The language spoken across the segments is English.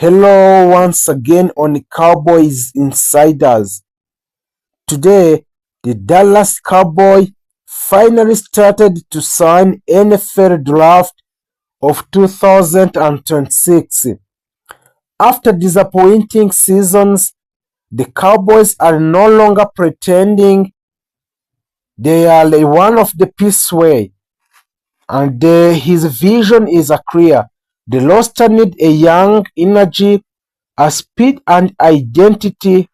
Hello once again on Cowboys Insiders. Today, the Dallas Cowboys finally started to sign NFL draft of 2026. After disappointing seasons, the Cowboys are no longer pretending they are one of the piece way, and his vision is clear. The roster need a young energy, a speed and identity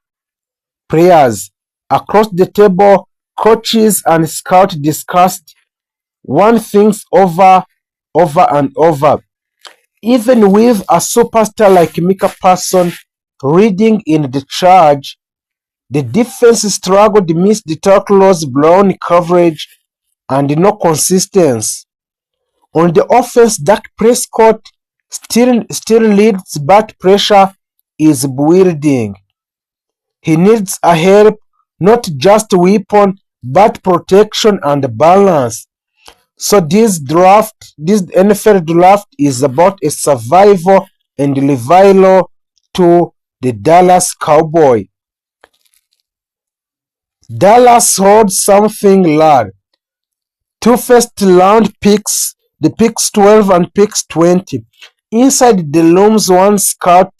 players. Across the table, coaches and scouts discussed one things over and over. Even with a superstar like Micah Parsons leading in the charge, the defense struggled, missed the tackles, blown coverage, and no consistency. On the offense, Dak Prescott still leads, but pressure is building. He needs a help, not just weapon, but protection and balance. So this NFL draft is about a survival and revival to the Dallas Cowboy. Dallas holds something large. Two first round picks, the picks 12 and picks 20. Inside the looms one scout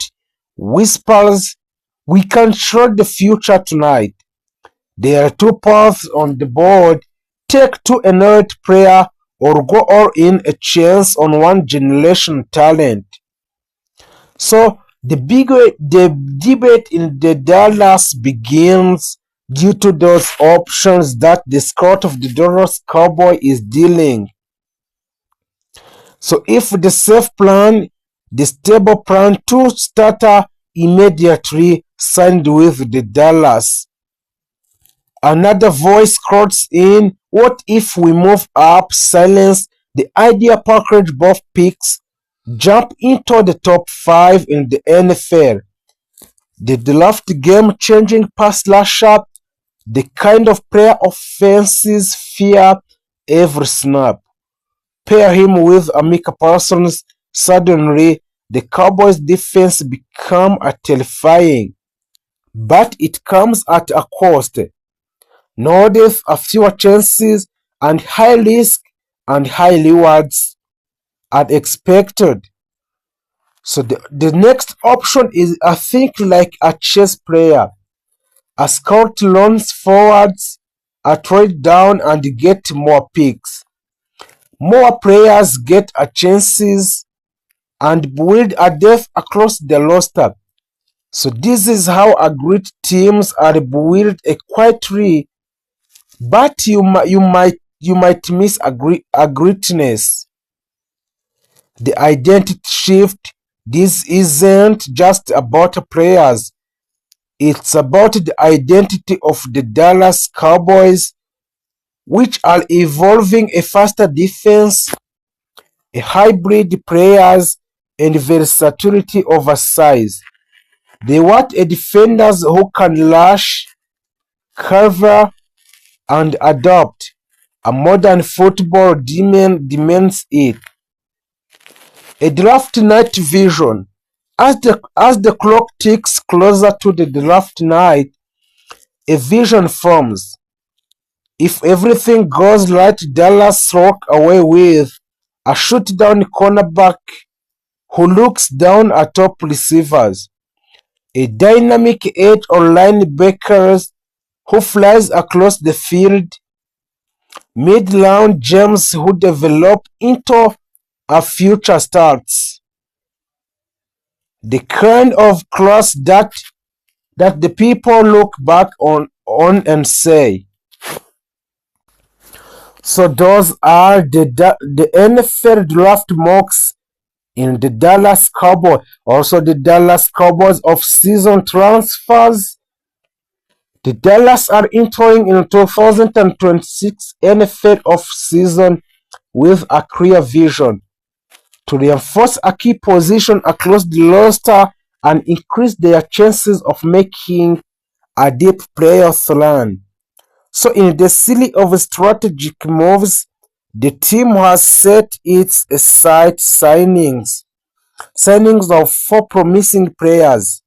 whispers, "We can trade the future tonight." There are two paths on the board: take two annoyed player or go all in a chance on one generation talent. So the debate in the Dallas begins due to those options that the scout of the Dallas Cowboy is dealing. So if the safe plan, the stable plan, two starter immediately signed with the Dallas. Another voice cuts in, "What if we move up, silence the idea, package both picks, jump into the top 5 in the NFL? The draft game-changing pass rusher, the kind of player offenses fear every snap. Pair him with Micah Parsons, suddenly the Cowboys' defense become terrifying. But it comes at a cost. No depth, a fewer chances, and high risk and high rewards are expected. So the next option is I think like a chess player. A scout runs forwards, a trade down and get more picks. More players get a chances and build a depth across the roster. So this is how a great teams are built quietly, but you might miss a greatness. The identity shift. This isn't just about players. It's about the identity of the Dallas Cowboys, which are evolving a faster defense, a hybrid players, and versatility over size. They want a defenders who can rush, cover, and adopt. A modern football demands it. A draft night vision. As the clock ticks closer to the draft night, a vision forms. If everything goes right, Dallas walk away with a shoot-down cornerback who looks down at top receivers, a dynamic edge or linebackers who flies across the field, mid-round gems who develop into a future starts. The kind of class that the people look back on and say. So those are the NFL draft mocks in the Dallas Cowboys. Also the Dallas Cowboys off-season transfers. The Dallas are entering in 2026 NFL off-season with a clear vision to reinforce a key position across the roster and increase their chances of making a deep playoff run. So in the series of strategic moves, the team has set its sight signings. signings of 4 promising players: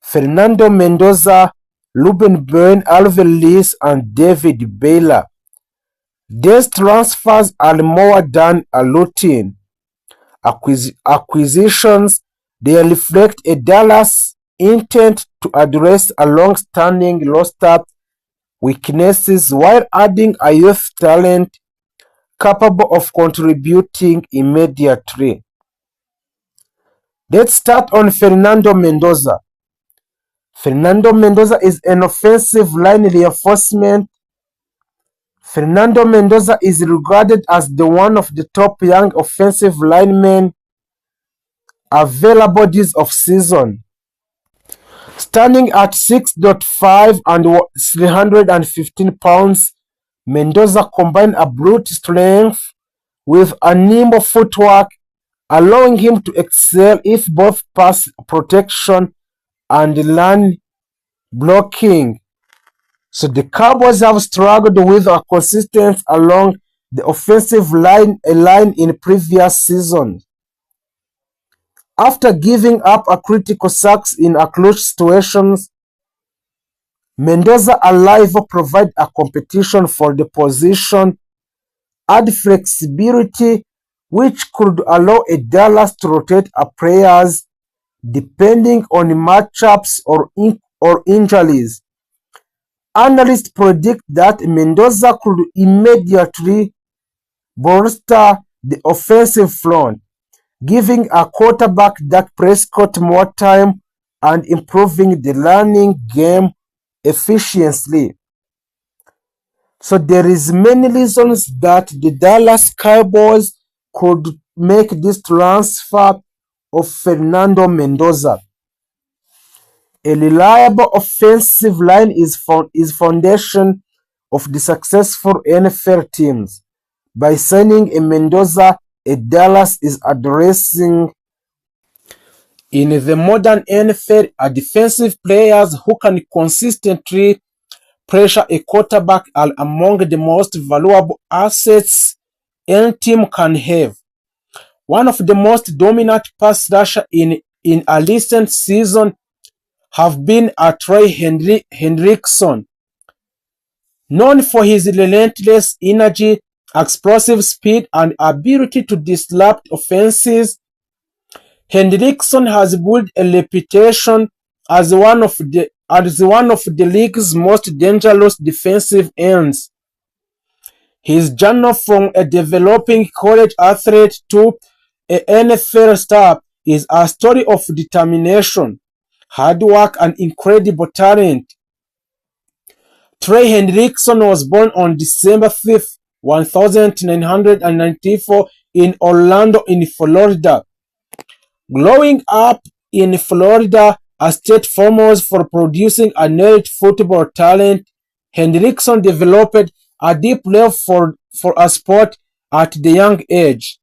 Fernando Mendoza, Ruben Byrne, Alvin Lees, and David Baylor. These transfers are more than a routine acquisitions. They reflect a Dallas intent to address a long-standing roster weaknesses while adding a youth talent capable of contributing immediately. Let's start on Fernando Mendoza. Fernando Mendoza is an offensive line reinforcement. Fernando Mendoza is regarded as the one of the top young offensive linemen available this offseason. Standing at 6'5" and 315 pounds, Mendoza combined a brute strength with a nimble footwork, allowing him to excel in both pass protection and run blocking. So the Cowboys have struggled with a consistency along the offensive line in previous seasons. After giving up a critical sacks in a close situations, Mendoza alive provide a competition for the position, add flexibility which could allow a Dallas to rotate a players depending on matchups or injuries. Analysts predict that Mendoza could immediately bolster the offensive front, giving a quarterback Dak Prescott more time and improving the running game efficiently. So there is many reasons that the Dallas Cowboys could make this transfer of Fernando Mendoza. A reliable offensive line is foundation of the successful NFL teams. By signing a Mendoza, a Dallas is addressing in the modern NFL are defensive players who can consistently pressure a quarterback are among the most valuable assets any team can have. One of the most dominant pass rusher in a recent season have been Trey Hendrickson. Known for his relentless energy, explosive speed, and ability to disrupt offenses, Hendrickson has built a reputation as one of the league's most dangerous defensive ends. His journey from a developing college athlete to an NFL star is a story of determination, hard work, and incredible talent. Trey Hendrickson was born on December 5, 1994 in Orlando, in Florida. Growing up in Florida, a state famous for producing an elite football talent, Hendrickson developed a deep love for a sport at the young age.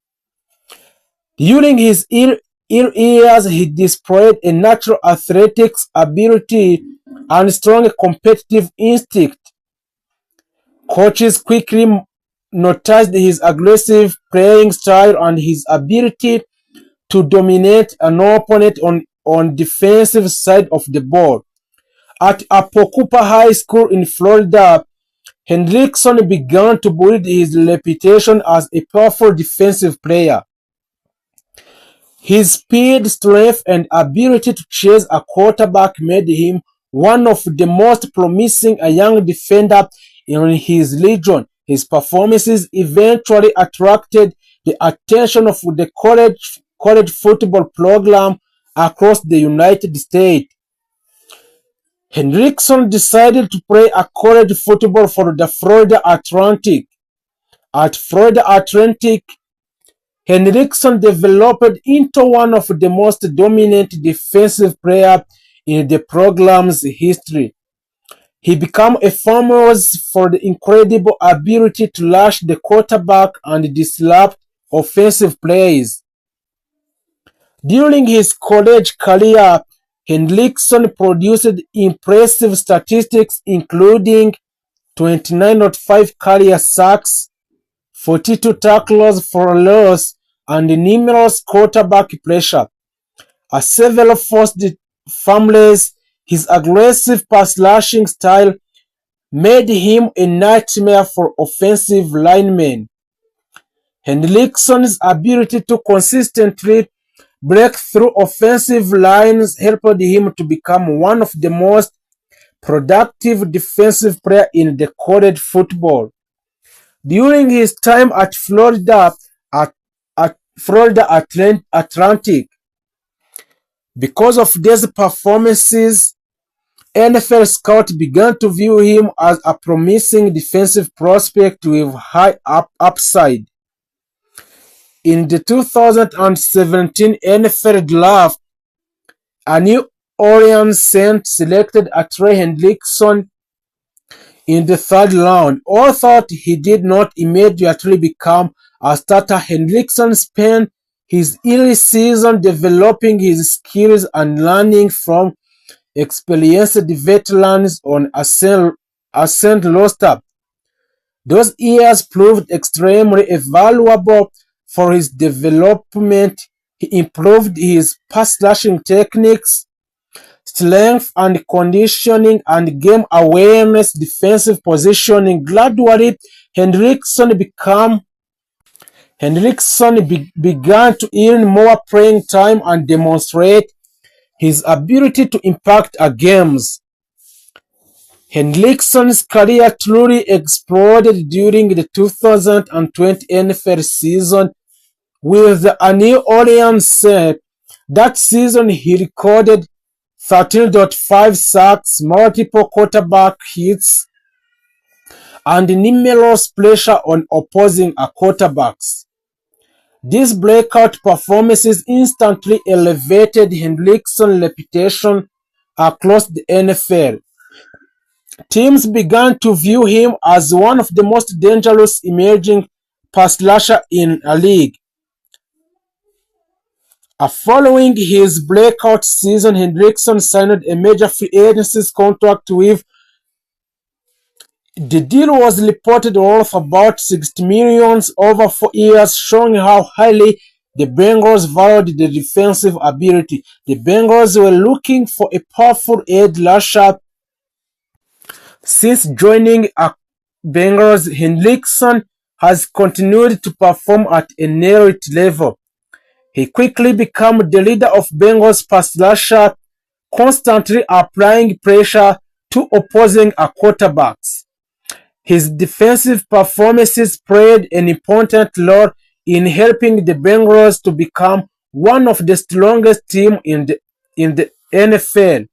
During his years, he displayed a natural athletics ability and strong competitive instinct. Coaches quickly noticed his aggressive playing style and his ability to dominate an opponent on defensive side of the ball. At Apocuppa High School in Florida, Hendrickson began to build his reputation as a powerful defensive player. His speed, strength, and ability to chase a quarterback made him one of the most promising young defenders in his region. His performances eventually attracted the attention of the college football program across the United States. Hendrickson decided to play a college football for the Florida Atlantic. At Florida Atlantic, Hendrickson developed into one of the most dominant defensive players in the program's history. He became famous for the incredible ability to rush the quarterback and disrupt offensive plays. During his college career, Hendrickson produced impressive statistics including 29.5 career sacks, 42 tackles for loss, and numerous quarterback pressure. As several forced fumbles, his aggressive pass-rushing style made him a nightmare for offensive linemen. Hendrickson's ability to consistently break through offensive lines helped him to become one of the most productive defensive players in the college football. During his time at Florida Atlantic, because of these performances, NFL scouts began to view him as a promising defensive prospect with high upside. In the 2017 NFL Draft, a New Orleans Saints selected Trey Hendrickson in the third round. All thought he did not immediately become a starter. Hendrickson spent his early season developing his skills and learning from experienced veterans on a Saint roster. Those years proved extremely valuable for his development. He improved his pass-rushing techniques, strength and conditioning, and game awareness, defensive positioning. Gradually, began to earn more playing time and demonstrate his ability to impact games. Hendrickson's career truly exploded during the 2020 NFL season with the New Orleans Saints. That season, he recorded 13.5 sacks, multiple quarterback hits, and numerous pressure on opposing quarterbacks. These breakout performances instantly elevated Hendrickson's reputation across the NFL. Teams began to view him as one of the most dangerous emerging pass rushers in a league. Following his breakout season, Hendrickson signed a major free agency contract with. The deal was reported worth about $60 million over 4 years, showing how highly the Bengals valued the defensive ability. The Bengals were looking for a powerful edge rusher. Since joining Bengals, Hendrickson has continued to perform at an elite level. He quickly became the leader of Bengals pass rusher, constantly applying pressure to opposing quarterbacks. His defensive performances played an important role in helping the Bengals to become one of the strongest teams in the NFL.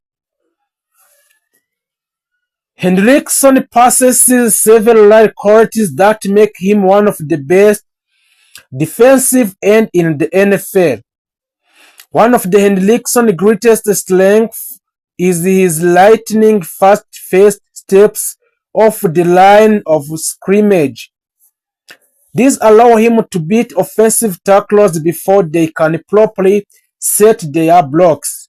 Hendrickson possesses several qualities that make him one of the best defensive ends in the NFL. One of the Hendrickson's greatest strengths is his lightning fast first steps off the line of scrimmage. These allow him to beat offensive tacklers before they can properly set their blocks.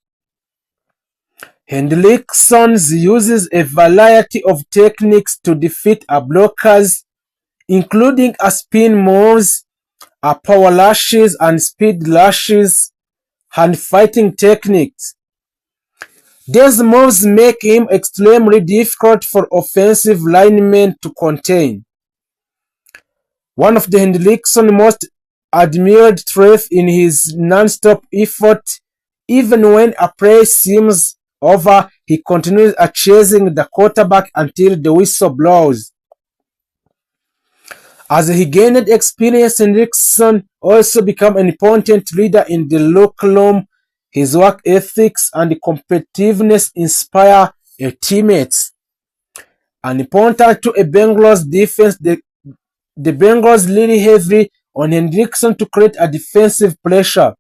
Hendrickson uses a variety of techniques to defeat blockers, including spin moves, power rushes, and speed rushes, and fighting techniques. These moves make him extremely difficult for offensive linemen to contain. One of the Hendrickson's most admired traits is his non-stop effort. Even when a play seems over, he continues chasing the quarterback until the whistle blows. As he gained experience, Hendrickson also became an important leader in the locker room. His work ethics and competitiveness inspire teammates. And important to a Bengals defense, the Bengals lean heavily on Hendrickson to create a defensive pressure.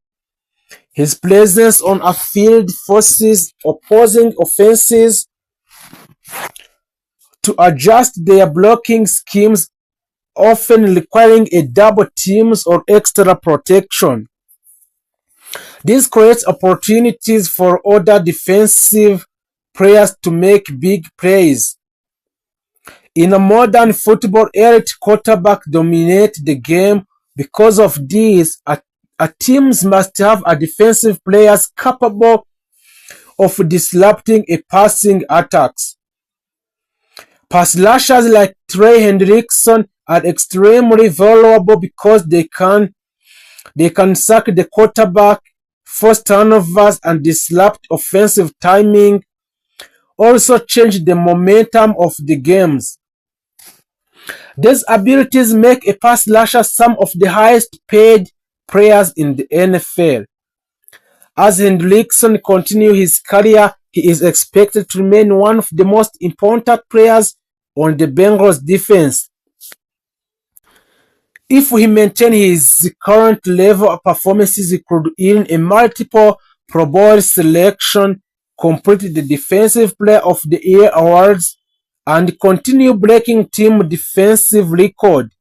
His presence on a field forces opposing offenses to adjust their blocking schemes, often requiring a double teams or extra protection. This creates opportunities for other defensive players to make big plays. In a modern football, elite quarterbacks dominate the game. Because of this, teams must have a defensive players capable of disrupting a passing attacks. Pass rushers like Trey Hendrickson are extremely valuable because they can sack the quarterback, force turnovers, and disrupt offensive timing, also change the momentum of the games. These abilities make a pass rusher some of the highest paid players in the NFL. As Hendrickson continues his career, he is expected to remain one of the most important players on the Bengals defense. If he maintains his current level of performances, he could earn a multiple Pro Bowl selection, complete the Defensive Player of the Year awards, and continue breaking team defensive record.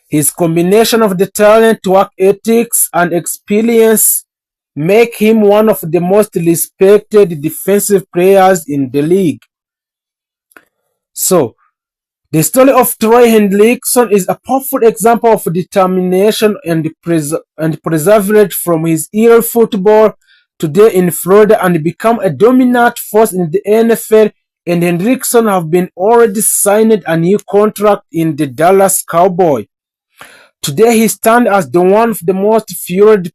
His combination of the talent, work ethics, and experience make him one of the most respected defensive players in the league. So, the story of Troy Hendrickson is a powerful example of determination and perseverance from his early football today in Florida and become a dominant force in the NFL, and Hendrickson have been already signed a new contract in the Dallas Cowboys. Today he stands as one of the most feared